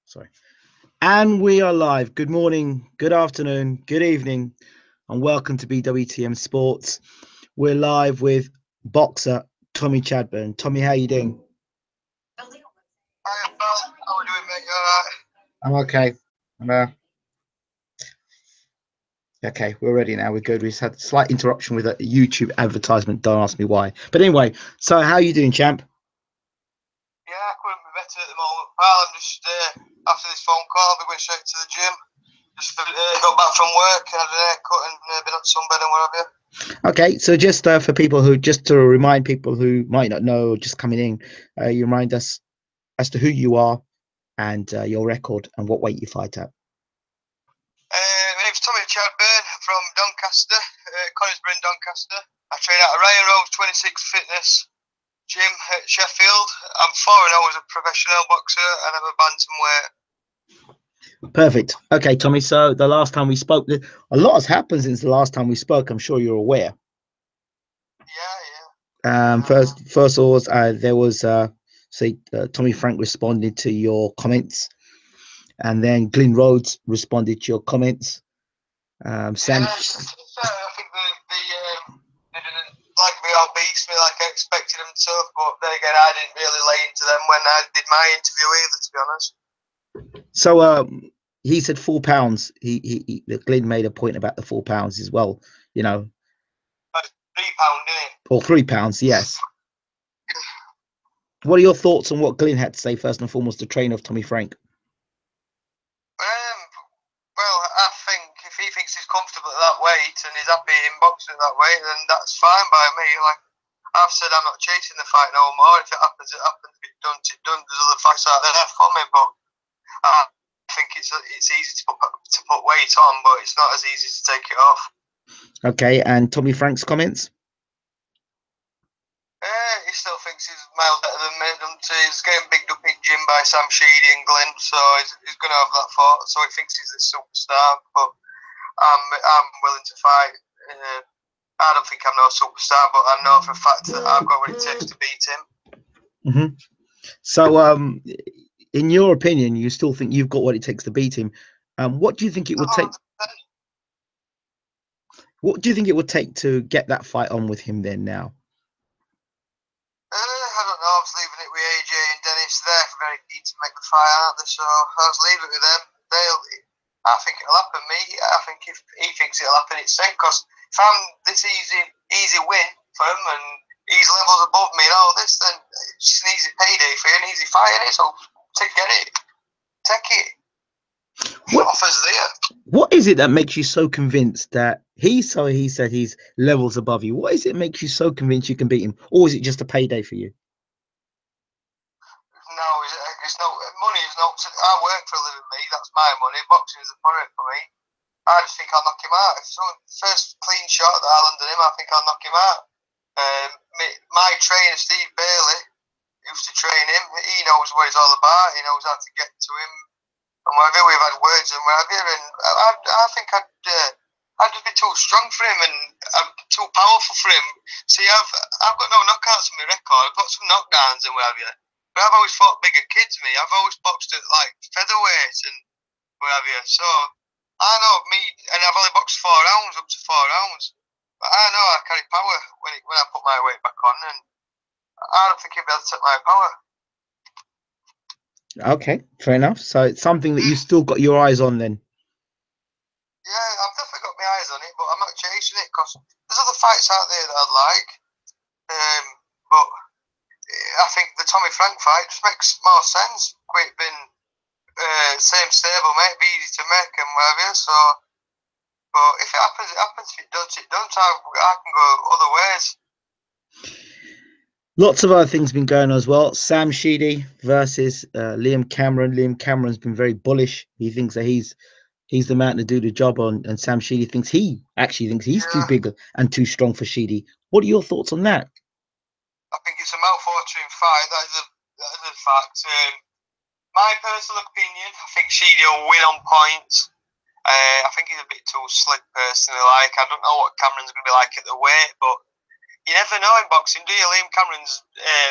Sorry. And we are live. Good morning, good afternoon, good evening, and welcome to BWTM Sports. We're live with boxer Tommy Chadburn. Tommy, how you doing? Hi, Phil. How are we doing, mate? You I'm alright? okay. Okay, we're ready now. We're good. We just had a slight interruption with a YouTube advertisement. Don't ask me why. But anyway, so how you doing, champ? Yeah, I couldn't be better at the moment, pal. I'm just, after this phone call, I'll be going straight to the gym. Just got back from work, had an haircut and been on sunbed and what have you. Okay, so just for people just to remind people who might not know, just coming in, you remind us as to who you are and your record and what weight you fight at. My name's Tommy Chadburn from Doncaster, Conisbrough, Doncaster. I train at Ryan Rose 26 Fitness Gym at Sheffield. I'm 4-0 as a professional boxer and I'm a bantamweight. Perfect. Okay, Tommy. So the last time we spoke, a lot has happened since the last time we spoke. I'm sure you're aware. Yeah. First of all, there was Tommy Frank responded to your comments, and then Glyn Rhodes responded to your comments. Sam. Yeah, I think they didn't like me or beast me like I expected them to, but then again, I didn't really lay into them when I did my interview either, to be honest. So he said 4 pounds. Glyn made a point about the 4 pounds as well. You know, £3, didn't it? or 3 pounds. Yes. What are your thoughts on what Glyn had to say first and foremost, the trainer of Tommy Frank? Well, I think if he thinks he's comfortable at that weight and he's happy in boxing at that weight, then that's fine by me. Like I've said, I'm not chasing the fight no more. If it happens, it happens. If it doesn't, it doesn't. There's other fights out there for me, but I think it's easy to put weight on, but it's not as easy to take it off. Okay, and Tommy Frank's comments? He still thinks he's miles better than me. He's getting bigged up in gym by Sam Sheedy and Glenn, so he's going to have that thought. So he thinks he's a superstar, but I'm willing to fight. I don't think I'm no superstar, but I know for a fact that I've got what it takes to beat him. Mm-hmm. So, in your opinion, you still think you've got what it takes to beat him. What do you think it would take? What do you think it would take to get that fight on with him then now? I don't know. I was leaving it with AJ and Dennis. They're very keen to make the fight, aren't they? So I was leaving it with them. I think it'll happen. I think if he thinks it'll happen, it's same. Because if I'm this easy win for him and he's levels above me and all this, then it's just an easy payday for you, an easy fight, innit? So get it, take it. Offers there. What is it that makes you so convinced that he said he's levels above you? What is it that makes you so convinced you can beat him, or is it just a payday for you? No, it's no money. Is no. I work for a living, me. That's my money. Boxing is a product for me. I just think I'll knock him out. If first clean shot that I land on him, I think I'll knock him out. My trainer Steve Bailey used to train him. He knows what he's all about. He knows how to get to him. And whatever, we've had words and whatever, and I think I'd just be too strong for him and I'm too powerful for him. See, I've got no knockouts on my record. I've got some knockdowns and whatever, but I've always fought bigger kids than me. I've always boxed at like featherweight and whatever. So I know me, and I've only boxed 4 rounds, up to 4 rounds. But I know I carry power when I put my weight back on, and I don't think he'll be able to take my power. Okay, fair enough. So it's something that you still got your eyes on then. Yeah, I've definitely got my eyes on it, but I'm not chasing it because there's other fights out there that I'd like. But I think the Tommy Frank fight just makes more sense. Quite been same stable, mate, be easy to make and whatever. So, but if it happens, it happens. If it doesn't, it doesn't. I can go other ways. Lots of other things been going on as well. Sam Sheedy versus Liam Cameron. Liam Cameron's been very bullish. He thinks that he's the man to do the job on, and Sam Sheedy thinks he's too big and too strong for Sheedy. What are your thoughts on that? I think it's a malfortune fight. That is a fact. My personal opinion, I think Sheedy will win on points. I think he's a bit too slick personally. Like, I don't know what Cameron's going to be like at the weight, but you never know in boxing, do you? Liam Cameron's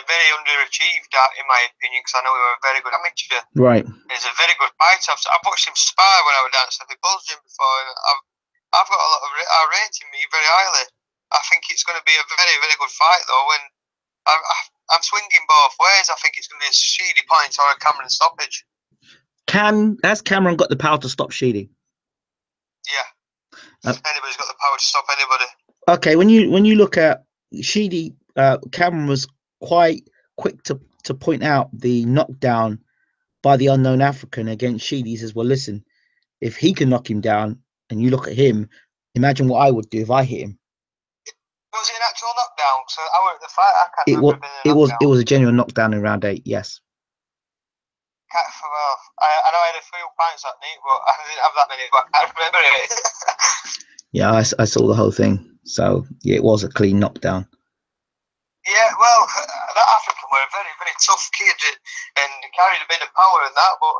very underachieved, in my opinion, because I know he was a very good amateur. Right. He's a very good fighter. I've watched him spar when I was down at the Bulls Gym before, and I've got a lot of I rate him very highly. I think it's going to be a very, very good fight, though, and I'm swinging both ways. I think it's going to be a Sheedy point or a Cameron stoppage. Has Cameron got the power to stop Sheedy? Yeah. Anybody's got the power to stop anybody. Okay, when you look at Sheedy, Cameron was quite quick to point out the knockdown by the unknown African against Sheedy. He says, well, listen, if he can knock him down and you look at him, imagine what I would do if I hit him. Was it an actual knockdown? So I were at the fight. I can't remember it was a genuine knockdown in round 8, yes. Well, I know I had a few pints that night, but I didn't have that many, but I can't remember it. Yeah, I saw the whole thing. So, yeah, it was a clean knockdown. Yeah, well, that African were a very, very tough kid and carried a bit of power in that, but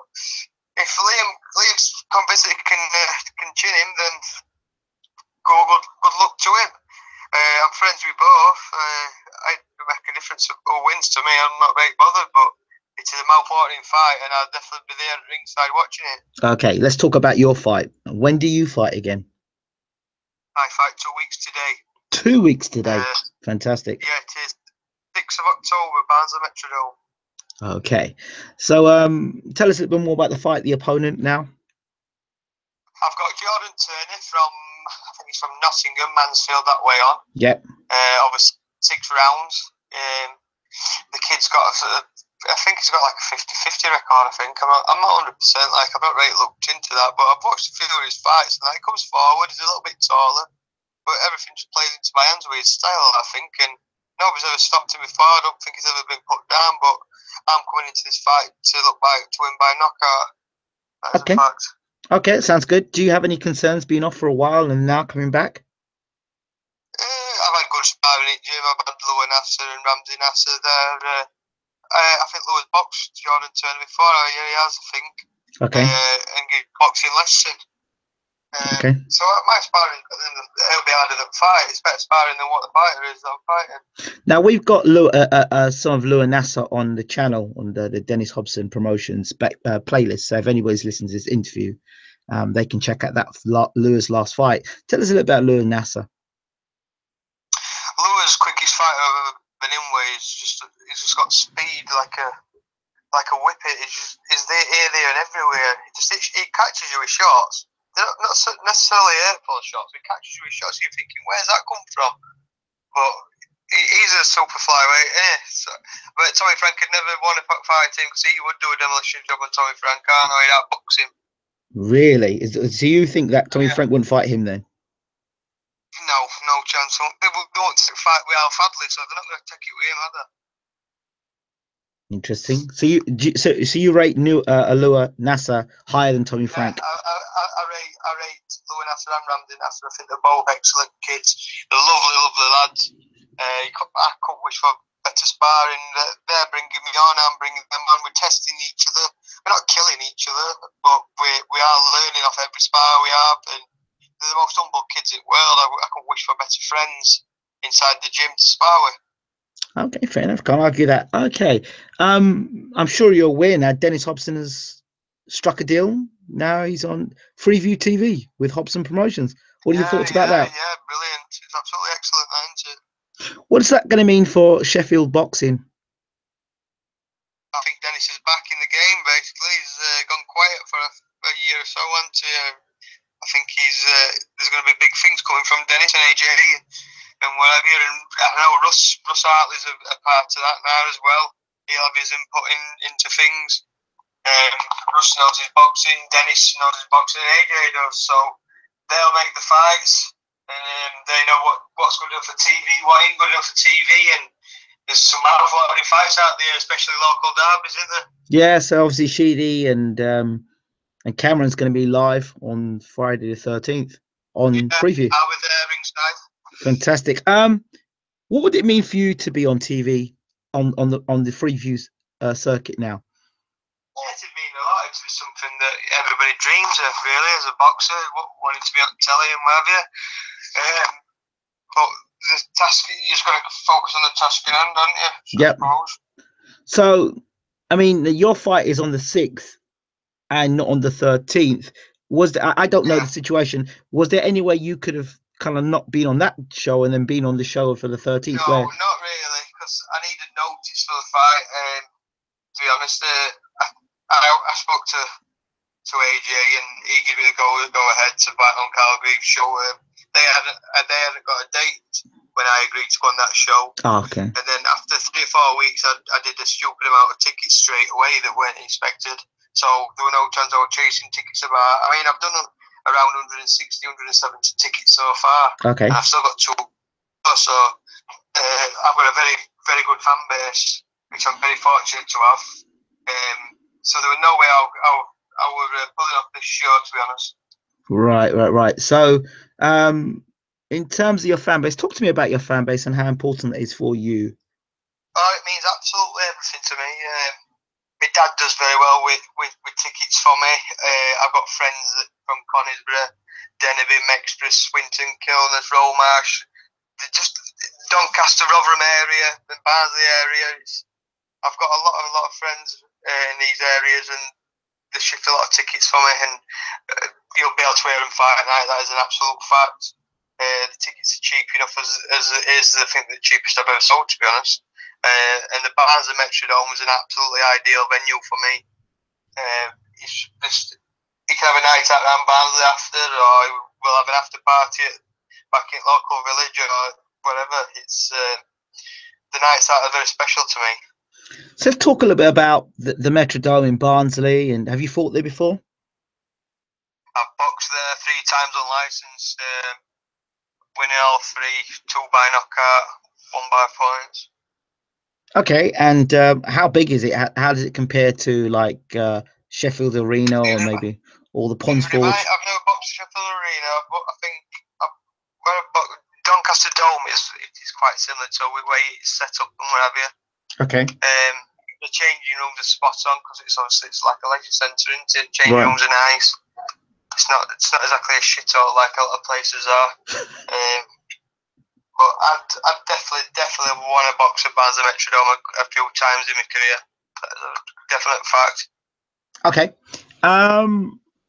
if Liam's convinced he can chin him, then good luck to him. I'm friends with both. I make a difference who wins to me. I'm not very bothered, but it's a mouth-watering fight, and I'll definitely be there at ringside watching it. Okay, let's talk about your fight. When do you fight again? I fight 2 weeks today. 2 weeks today. Fantastic. Yeah, it is. 6th of October, Barnsley Metrodome. Okay, so tell us a little bit more about the fight, the opponent now. I've got Jordan Turner from, I think he's from Nottingham, Mansfield, that way on. Yep. Obviously 6 rounds. The kid's got, I think he's got like a 50-50 record, I think. I'm not 100%, like, I've not really looked into that, but I've watched a few of his fights, and he comes forward, he's a little bit taller, but everything just plays into my hands with his style, I think, and nobody's ever stopped him before. I don't think he's ever been put down, but I'm coming into this fight to win by knockout. That is a fact. Okay, sounds good. Do you have any concerns being off for a while and now coming back? I've had good sparring at gym. I've had Lou Nasser and Ramsey Nasser there. I think Lou's boxed Jordan Turner before. Yeah, he has, I think. Okay. And get boxing lesson. Okay. So my sparring, it'll be harder than fight. It's better sparring than what the fighter is though fighting. Now we've got some of Lou Nasser on the channel on the Dennis Hobson Promotions playlist. So if anybody's listening to this interview, they can check out that Lou's last fight. Tell us a little about Lou Nasser. Lou's quickest fighter I've ever been in with. He's just got speed like a whippet. He's there and everywhere. He catches you with shots. They're not necessarily airport shots. He catches you with shots. You're thinking, where's that come from? But he's a super flyweight, isn't he? So, but Tommy Frank could never want to fight him because he would do a demolition job on Tommy Frank. I know he'd outbox him. Really? So you think that Tommy Frank wouldn't fight him then? No chance. They want to fight with Al Fadley, so they're not going to take it with him, are they? Interesting. So you rate Lou Nasser higher than Tommy Frank? I rate Lou Nasser and Ramsey Nasser. I think they're both excellent kids. They're lovely lads. I couldn't wish for better sparring. They're bringing me on. I'm bringing them on. We're testing each other. We're not killing each other, but we are learning off every spar we have. And they're the most humble kids in the world. I couldn't wish for better friends inside the gym to spar with. Okay, fair enough. Can't argue that. Okay. I'm sure you're aware now Dennis Hobson has struck a deal. Now he's on Freeview TV with Hobson Promotions. What are your thoughts about that? Yeah, brilliant. It's absolutely excellent, isn't it? What is that going to mean for Sheffield boxing? I think Dennis is back in the game, basically. He's gone quiet for a year or so. I think there's going to be big things coming from Dennis and AJ and whatever. And I know Russ Hartley's a part of that now as well. He'll have his input into things. Russ knows his boxing, Dennis knows his boxing, and AJ does. So they'll make the fights, and they know what's good enough for TV, what ain't good enough for TV, and there's some mouth-watering fights out there, especially local derbies, isn't there? Yeah, so obviously Sheedy and Cameron's going to be live on Friday the 13th on Preview. I'll be there ringside. Fantastic. What would it mean for you to be on TV on the Freeview circuit now? Yeah, it'd mean a lot. It's something that everybody dreams of, really, as a boxer, wanting to be on telly and what have you. But the task, you just got to focus on the task in hand, don't you? Yep. So, I mean, your fight is on the 6th and not on the 13th. I don't know the situation. Was there any way you could have kind of not been on that show and then been on the show for the 13th? No, not really, because I needed notice for the fight. To be honest, I spoke to AJ and he gave me the go ahead to fight on Calgary show. They hadn't got a date when I agreed to go on that show. Oh, okay. And then after 3 or 4 weeks, I did a stupid amount of tickets straight away that weren't expected. So there were no chance I was chasing tickets about. I mean, I've done around 160, 170 tickets so far. Okay. And I've still got 2. So I've got a very, very good fan base, which I'm very fortunate to have. So there was no way I would pulling off this show, to be honest. Right. So, in terms of your fan base, talk to me about your fan base and how important it is for you. Oh, it means absolutely everything to me. My dad does very well with tickets for me. I've got friends from Conisborough, Denby, Mexborough, Swinton, Kilness, Romarsh, just Doncaster, Rotherham area, the Barnsley area. I've got a lot of friends in these areas, and they shift a lot of tickets for me, and you'll be able to wear them fight night. That is an absolute fact. The tickets are cheap enough as it is. I think the cheapest I've ever sold, to be honest. And the Barnsley Metrodome was an absolutely ideal venue for me. You can have a night out around Barnsley after, or we'll have an after party back in local village or whatever. It's the nights out are very special to me. So let's talk a little bit about the Metrodome in Barnsley. And have you fought there before? I've boxed there 3 times unlicensed, winning all 3, 2 by knockout, 1 by points. Okay, and how big is it? How does it compare to like Sheffield Arena or maybe all the Ponds Forge? I've never boxed Sheffield Arena, but I think Doncaster Dome is quite similar to the way it's set up and what have you. Okay. The changing rooms are spot on because it's like a leisure centre, isn't it? Changing rooms are nice. It's not exactly a shithole like a lot of places are. But I'd definitely want to box at Barnsley Metrodome a few times in my career. That's a definite fact. Okay.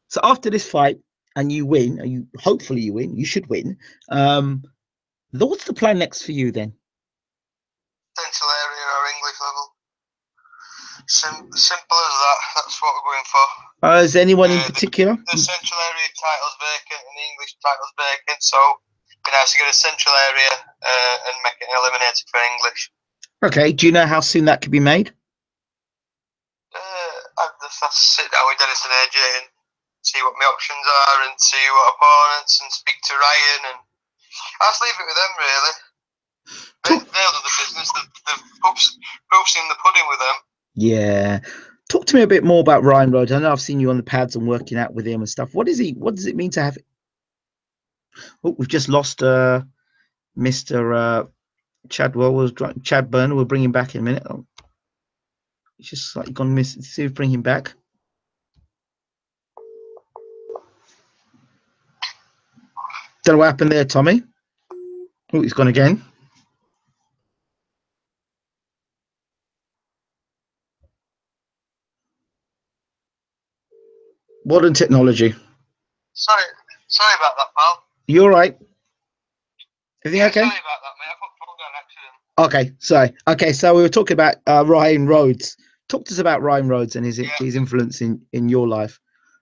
So after this fight, and you win, hopefully you win. You should win. What's the plan next for you then? Central area or English level. Simple as that. That's what we're going for. Is anyone in particular? The central area title's vacant and the English title's vacant, so it'd be nice to get a central area and make it an eliminator for English. Okay. Do you know how soon that could be made? I'd just have to sit down with Dennis and AJ and see what my options are and see what opponents and speak to Ryan, and I'll just leave it with them really. They'll do the business. The proof's in the pudding with them. Yeah. Talk to me a bit more about Ryan Rhodes. I know I've seen you on the pads and working out with him and stuff. What does it mean to have? Oh, we've just lost Mr. Chadburn. We'll bring him back in a minute. Oh, he's just like gone miss. See if we bring him back. Don't know what happened there, Tommy. Oh, he's gone again. Modern technology. Sorry about that, pal. You all right? Everything okay? Sorry about that, mate. I put phone on accident. Okay, sorry. Okay, so we were talking about Ryan Rhodes. Talk to us about Ryan Rhodes and his influence in your life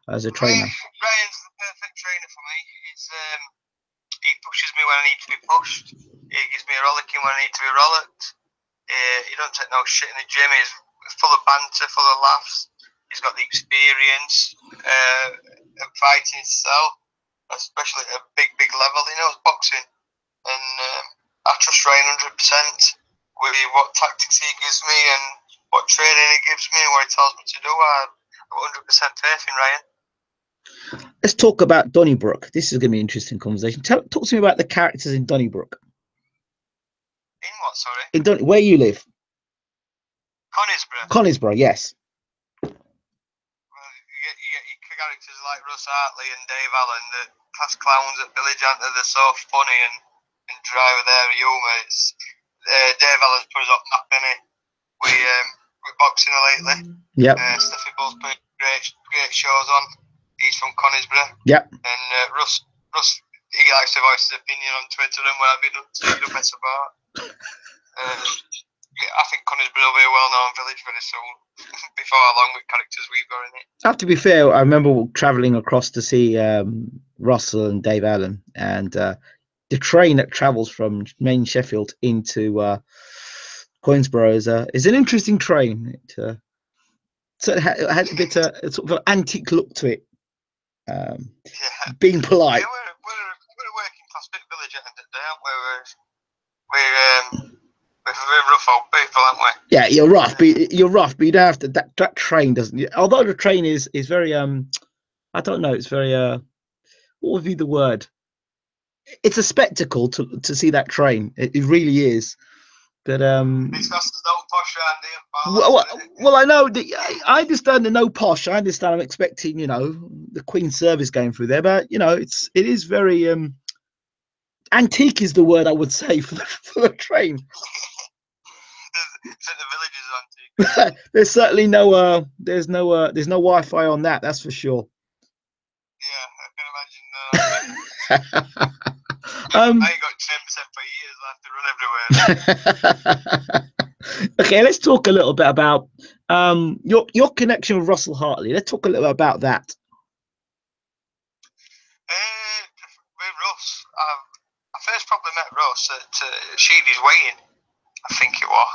as a trainer. Ryan's the perfect trainer for me. He pushes me when I need to be pushed. He gives me a rollicking when I need to be rollicked. He don't take no shit in the gym. He's full of banter, full of laughs. He's got the experience of fighting himself, especially at a big level. He knows boxing, and I trust Ryan 100% with what tactics he gives me and what training he gives me and what he tells me to do. I've 100% faith in Ryan. Let's talk about Donnybrook. This is going to be an interesting conversation. Talk to me about the characters in Donnybrook. In what, sorry? Where you live? Conisborough. Conisborough, yes. Well, you get characters like Russ Hartley and Dave Allen, the class clowns at Village Hunter. They're so funny and driver there, Hughie. It's Dave Allen's put us up map, innit? We're boxing lately. Yep. Steffi Bull's put great shows on. He's from Conisborough. Yep. And Russ, he likes to voice his opinion on Twitter and what have you done. So you don't mess about. I think Conisborough will be a well-known village very soon. Before how long with characters we've got in it. I have to be fair, I remember travelling across to see Russell and Dave Allen, and the train that travels from main Sheffield into Conisborough is an interesting train. It had a bit sort of an antique look to it. Being polite. Yeah, we're a working class bit village at the end of the day, aren't we? We're rough old people, aren't we? Yeah, you're rough, but you don't have to. That train doesn't. Although the train is very I don't know. It's very what would be the word? It's a spectacle to see that train. It really is. But it's got no posh around here. well, I know. I understand the no posh. I understand. I'm expecting, the Queen's service going through there, but it is very antique is the word I would say for the train. The village is antique. There's certainly no there's no Wi-Fi on that. That's for sure. Yeah, I can imagine. I ain't got 10% for years. I have to run everywhere. Okay, let's talk a little bit about your connection with Russell Hartley. Let's talk a little bit about that. With Russ, I first probably met Russ at Sheedy's weigh-in, I think it was,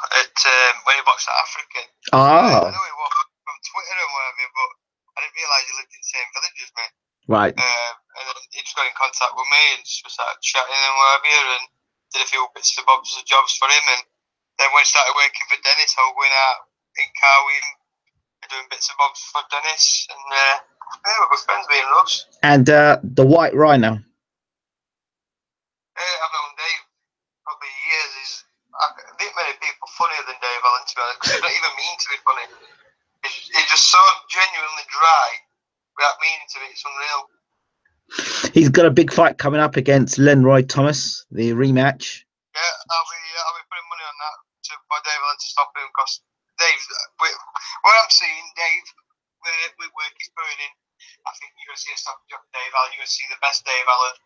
when he boxed at African. I know he was from Twitter and whatever, but I didn't realise he lived in the same village as me. Right. And then he just got in contact with me and just started chatting and whatever, and did a few bits and bobs of jobs for him. And then when I started working for Dennis, I was going out in Carwin and doing bits and bobs for Dennis. And we're good friends, me and Russ. And the White Rhino. I've known Dave probably years. I think many people funnier than Dave Allen, to be honest, because he's not even mean to be funny. He's just so genuinely dry without meaning to be. It's unreal. He's got a big fight coming up against Lenroy Thomas, the rematch. Yeah, I'll be putting money on that for Dave Allen to stop him, because Dave, what I'm seeing, Dave, with work he's putting in, I think you're going to see a stopping job for Dave Allen. You're going to see the best Dave Allen.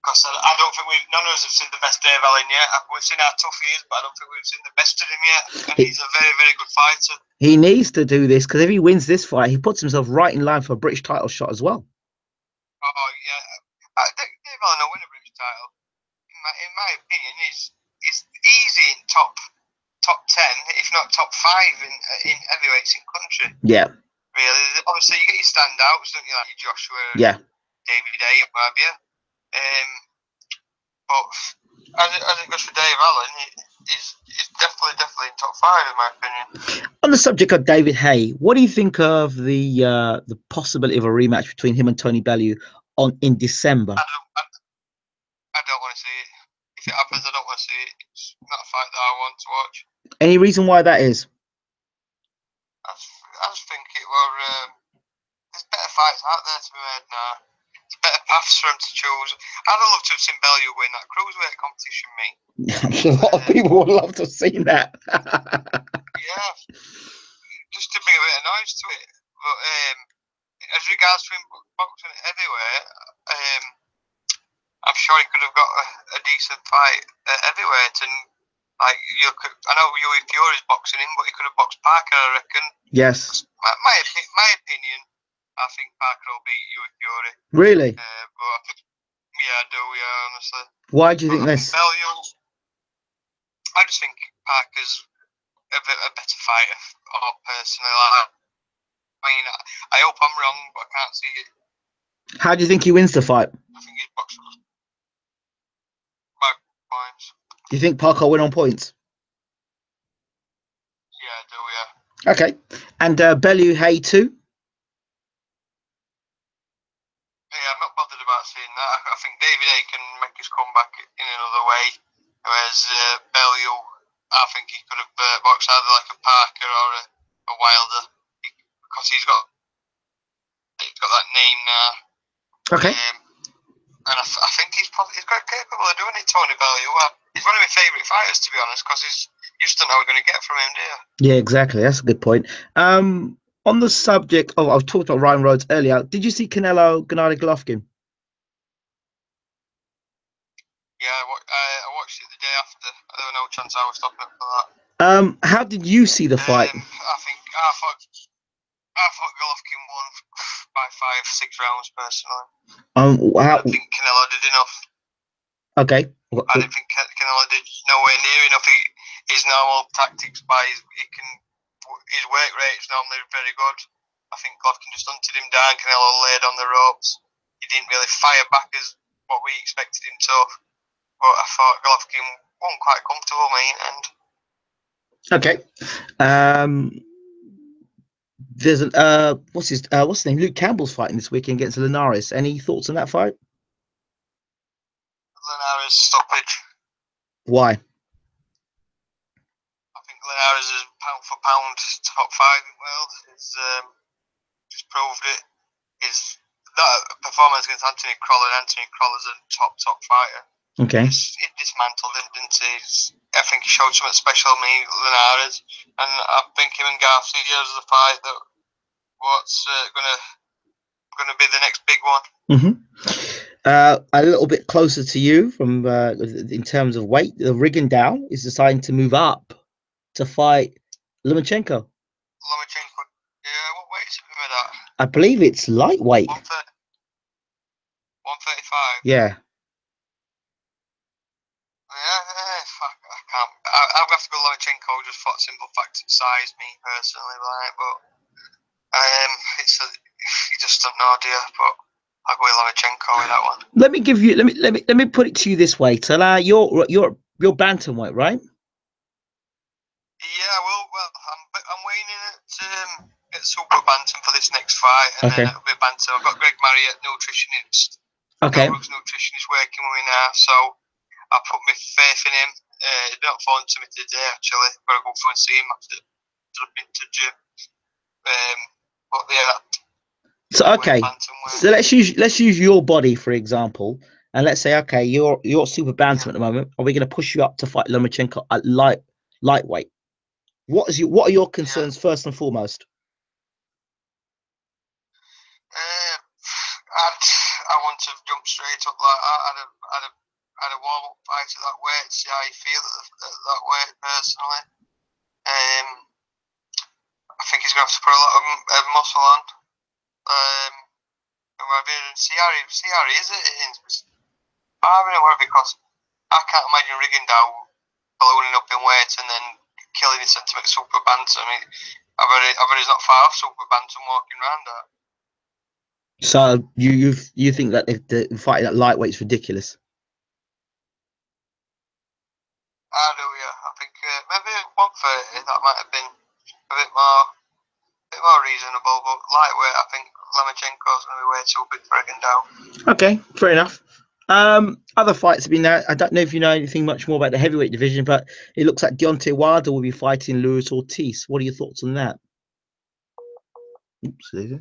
Because I don't think none of us have seen the best Dave Allen yet. We've seen how tough he is, but I don't think we've seen the best of him yet. And he's a very, very good fighter. He needs to do this, because if he wins this fight, he puts himself right in line for a British title shot as well. Oh, yeah. Dave Allen will win a British title. In my opinion, is easy in top 10, if not top 5 in heavyweights in country. Yeah. Really, obviously you get your standouts, don't you, like your Joshua, yeah, David A, and what have you. But as it goes for Dave Allen, he's definitely in top 5 in my opinion. On the subject of David Hay, what do you think of the possibility of a rematch between him and Tony Bellew in December? I don't want to see it. If it happens, I don't want to see it. It's not a fight that I want to watch. Any reason why that is? I just think it were. There's better fights out there to be made now. There's better paths for him to choose. I'd have loved to have seen Bellew win that cruiserweight competition, mate. A lot of people would love to have seen that. Yeah, just to bring a bit of noise to it. But as regards to him boxing everywhere, I'm sure he could have got a decent fight at heavyweight. And like I know Hughie Fury's boxing him, but he could have boxed Parker, I reckon. Yes. My opinion, I think Parker will beat Hughie Fury. Really? But I think, yeah, I do. Yeah, honestly. Why do you think this? Bellew, I just think Parker's a better fighter, personally. I mean, I hope I'm wrong, but I can't see it. How do you think he wins the fight? I think he's boxing by points. Do you think Parker will win on points? Yeah, I do, yeah. Okay. And Bellew Hay too? Yeah, I'm not bothered about seeing that. I think David A can make his comeback in another way, whereas Bellew, I think he could have boxed either like a Parker or a Wilder, because he's got that name now. Okay. And I think he's quite capable of doing it, Tony Bellew. He's one of my favourite fighters, to be honest, because you just don't know what you're going to get from him, do you? Yeah, exactly. That's a good point. On the subject, I was talking about Ryan Rhodes earlier. Did you see Canelo Gennady Golovkin? Yeah, I watched it the day after. There was no chance I was stopping up for that. How did you see the fight? I thought Golovkin won by 5-6 rounds personally. How? I think Canelo did enough. Okay. I didn't think Canelo did nowhere near enough. His normal tactics, his work rate is normally very good. I think Golovkin just hunted him down. Canelo laid on the ropes. He didn't really fire back as what we expected him to. But I thought Golovkin won quite comfortable, and Okay. There's an what's his name? Luke Campbell's fighting this weekend against Linares. Any thoughts on that fight? Linares stoppage. Why? I think Linares is pound for pound top 5 in the world. He's just proved it. That performance against Anthony Crowler's a top fighter. Okay. He dismantled him, didn't he? I think he showed something special to me, Linares, and I think him and Garcia is the fight that what's gonna be the next big one. A little bit closer to you from in terms of weight, the Rigondeaux is deciding to move up to fight Lomachenko. Yeah, what weight is it with that? I believe it's lightweight. 135. Yeah. I can't. I'll have to go Lomachenko just for the simple fact it size me personally, but you just don't know, do you? But I'll go with Lomachenko with that one. Let me put it to you this way, Tala. You're bantamweight, right? Yeah, well, I'm weighing in at super bantam for this next fight, and then it'll be bantam. I've got Greg Marriott, nutritionist. Okay. Brooks nutritionist working with me now, so I put my faith in him. He's not phoned to me today, actually. I've got to go and see him after I've been to gym. But yeah. So okay. So let's use your body for example, and let's say okay, you're super bantam at the moment. Are we going to push you up to fight Lomachenko at lightweight? What are your concerns first and foremost? I want to jump straight up like that. I'd a warm up fight at that weight, see how you feel at that weight personally. I think he's going to have to put a lot of muscle on. And see how he is it. I don't know because I can't imagine Rigondeaux ballooning up in weight and then killing his centimetre super bantam. I mean, I bet he's not far off super bantam walking around that. So you think that if the fighting at lightweight's ridiculous? I do, yeah. I think maybe 130 that might have been a bit more reasonable, but lightweight, I think Lomachenko's going to be way too big for Rigondeaux. Okay, fair enough. Other fights have been there. I don't know if you know anything much more about the heavyweight division, but it looks like Deontay Wilder will be fighting Luis Ortiz. What are your thoughts on that? Oops, there you go.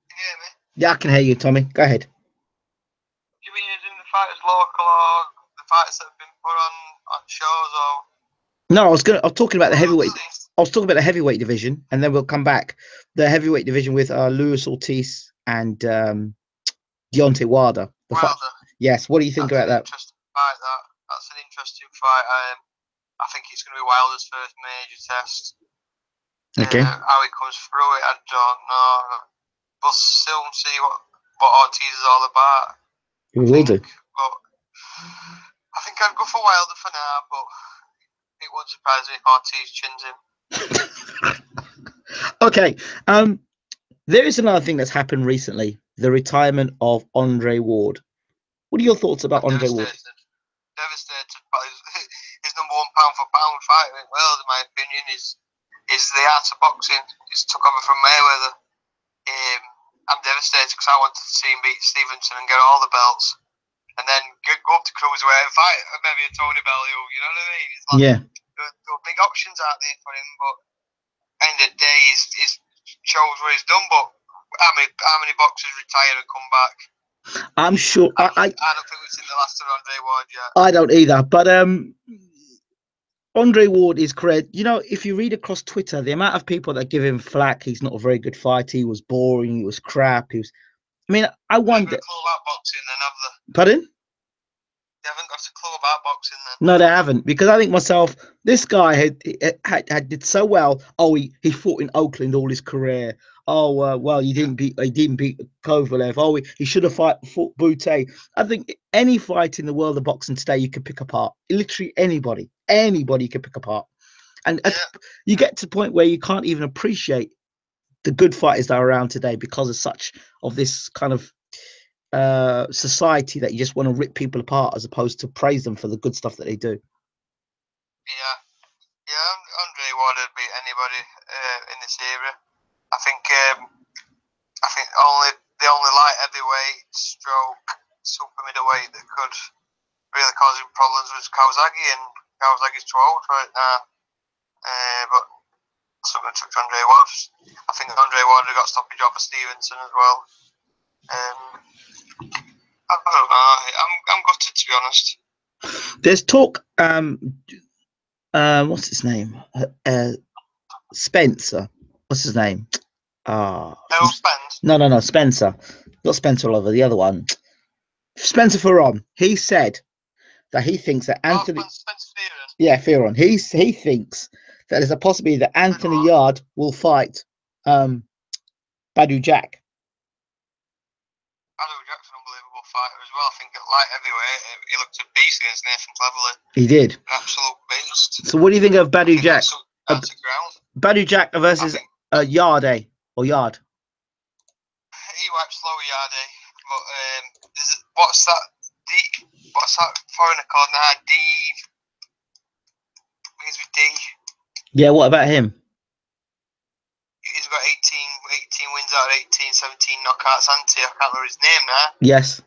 Can you hear me? Yeah, I can hear you, Tommy. Go ahead. Do you mean in the fighters local or the fights that have been put on shows or? No, I was talking about the heavyweight. I was talking about the heavyweight division, and then we'll come back. The heavyweight division with Luis Ortiz and Deontay Wilder. Yes. What do you think about that? That's an interesting fight. I think it's going to be Wilder's first major test. Okay. How he comes through it, I don't know. We'll still see what Ortiz is all about. We will do. But I think I'd go for Wilder for now, but it won't surprise me if Ortiz chins him. Okay. There is another thing that's happened recently: the retirement of Andre Ward. What are your thoughts about Andre Ward? Devastated. His number one pound for pound fighter in the world, in my opinion, is the art of boxing. He's took over from Mayweather. I'm devastated because I wanted to see him beat Stevenson and get all the belts, and then go up to cruiserweight and fight maybe a Tony Bellew. You know what I mean? It's like, there were big options out there for him, but end of the day, is shows what he's done. But how many boxers retire and come back? I'm sure. I don't think we've seen the last of Andre Ward yet. I don't either. But Andre Ward is correct. You know, if you read across Twitter, the amount of people that give him flack, he's not a very good fighter. He was boring. He was crap. He was. I mean, I wonder. They haven't got a clue about boxing, then, have they? Pardon? They haven't got a clue about boxing, then. No, they haven't. Because I think myself, this guy had did so well. Oh, he fought in Oakland all his career. Oh, well, he didn't beat Kovalev. Oh, he should have fought Bute. I think any fight in the world of boxing today you could pick apart. Literally anybody you could pick apart. And you get to the point where you can't even appreciate the good fighters that are around today because of this kind of society that you just want to rip people apart as opposed to praise them for the good stuff that they do. Yeah, Andre Ward would beat anybody in this era. I think the only light heavyweight stroke super middleweight that could really cause him problems was Kawasaki, and Kawasaki's too old right now. But I'm going to touch Andre Ward. I think Andre Ward got stoppage over Stevenson as well. I don't know. I'm gutted, to be honest. There's talk. What's his name? Spencer. What's his name? Spence? No. Spencer. Not Spencer Oliver. The other one. Spencer Ferron. He said that he thinks that Anthony. Spencer Fearon. Yeah, Fearon. He thinks that there's a possibility that Anthony Yard will fight Badu Jack. Badu Jack's an unbelievable fighter as well. I think at light heavyweight, he looked a beast against Nathan Cleverly. He did. An absolute beast. So what do you think of Badu Jack? That's a ground. Badu Jack versus Yard, or Yard? He wiped slow Yard, but what's that foreigner called now? Begins with D. Yeah, what about him? He's got 18 wins out of 18, 17 knockouts, hasn't he? I can't remember his name now. Yes.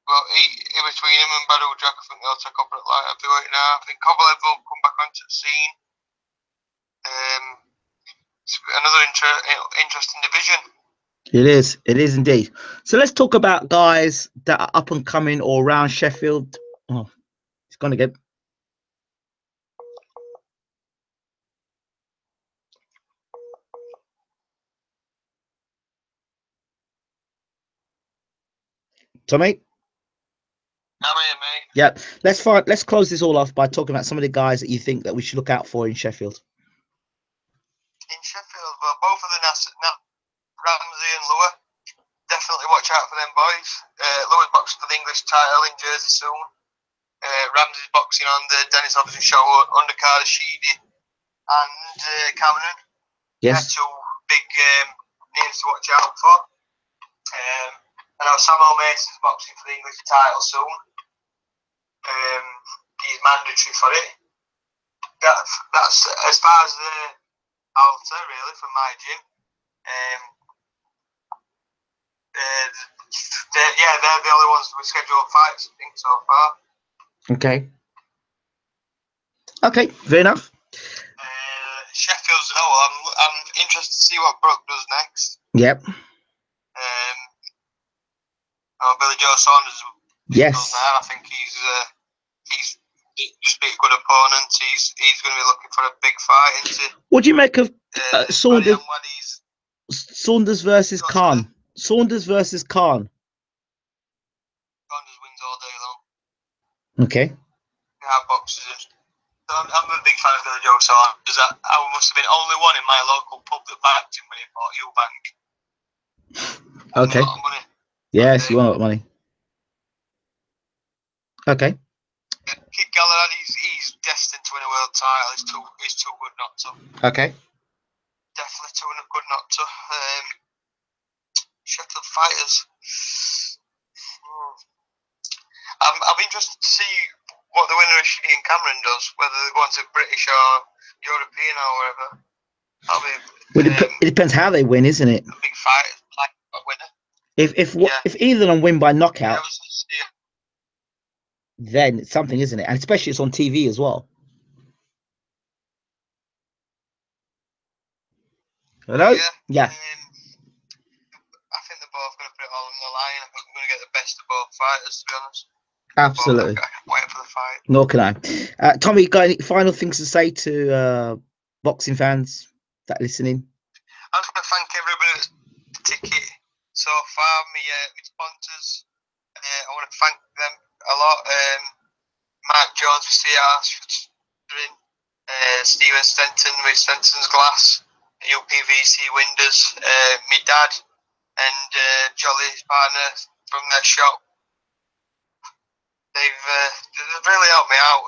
Well, in between him and Badu Jack, I think they'll take up at light heavyweight now. I think Kovalev will come back onto the scene. It's another interesting division. It is indeed. So let's talk about guys that are up and coming or around Sheffield. Oh, it's gone again. Tommy? I'm here, mate. Yeah. Let's close this all off by talking about some of the guys that you think that we should look out for in Sheffield. In Sheffield, well, both of the Ramsey and Lua. Definitely watch out for them boys. Lua's boxing for the English title in Jersey soon. Ramsey's boxing on the Dennis Robinson show undercard of Sheedy and Cameron. Yes. They're two big names to watch out for. I know Samuel Mason's boxing for the English title soon. He's mandatory for it. That's as far as the altar, really, from my gym. They're the only ones with scheduled fights, I think, so far. Okay, fair enough. Sheffield's I'm interested to see what Brooke does next. Yep. Billy Joe Saunders. Yes. I think he's just beat a good opponent. He's going to be looking for a big fight, isn't he? What do you make of Saunders? Saunders versus Khan. Saunders versus Khan. Saunders wins all day long. Okay. Yeah, boxers. I'm a big fan of Billy Joe Saunders. I must have been only one in my local pub that backed him when he fought Eubank. Okay. A lot of money. Yes, you want a lot of money. Okay. Keith Gallagher, he's destined to win a world title. He's too good not to. Okay. Definitely too good not to. Sheffield fighters. I'm interested to see what the winner of Sheedy and Cameron does, whether they go on to British or European or wherever. It depends how they win, isn't it? A big fight, like a winner. If either of them win by knockout, then it's something, isn't it? And especially it's on TV as well. Hello? Yeah. Yeah. I think they're both going to put it all on the line. I think we're going to get the best of both fighters, to be honest. Absolutely. I can't wait for the fight. Nor can I. Tommy, got any final things to say to boxing fans that are listening? I just want to thank everybody that's ticket so far, my sponsors. I want to thank them a lot. Mark Jones with CR, Stephen Stenton with Stenton's Glass, UPVC Windows, my dad and Jolly's partner from their shop. They've really helped me out.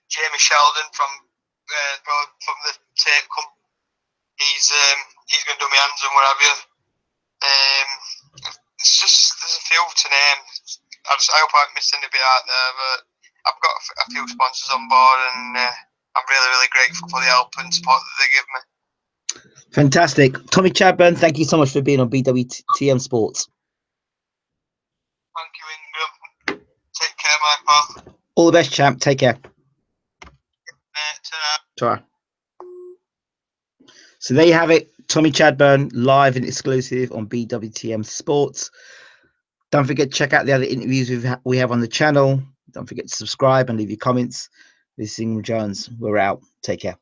Jamie Sheldon from the tape company, he's going to do my hands and what have you. It's just, there's a few to name. I hope I haven't missed anybody out there, but I've got a few sponsors on board, and I'm really, really grateful for the help and support that they give me. Fantastic. Tommy Chadburn, thank you so much for being on BWTM Sports. Thank you, Ingram. Take care, my pal. All the best, champ. Take care. Ta-ra. So there you have it. Tommy Chadburn, live and exclusive on BWTM Sports. Don't forget to check out the other interviews we have on the channel. Don't forget to subscribe and leave your comments. This is Ingram Jones. We're out. Take care.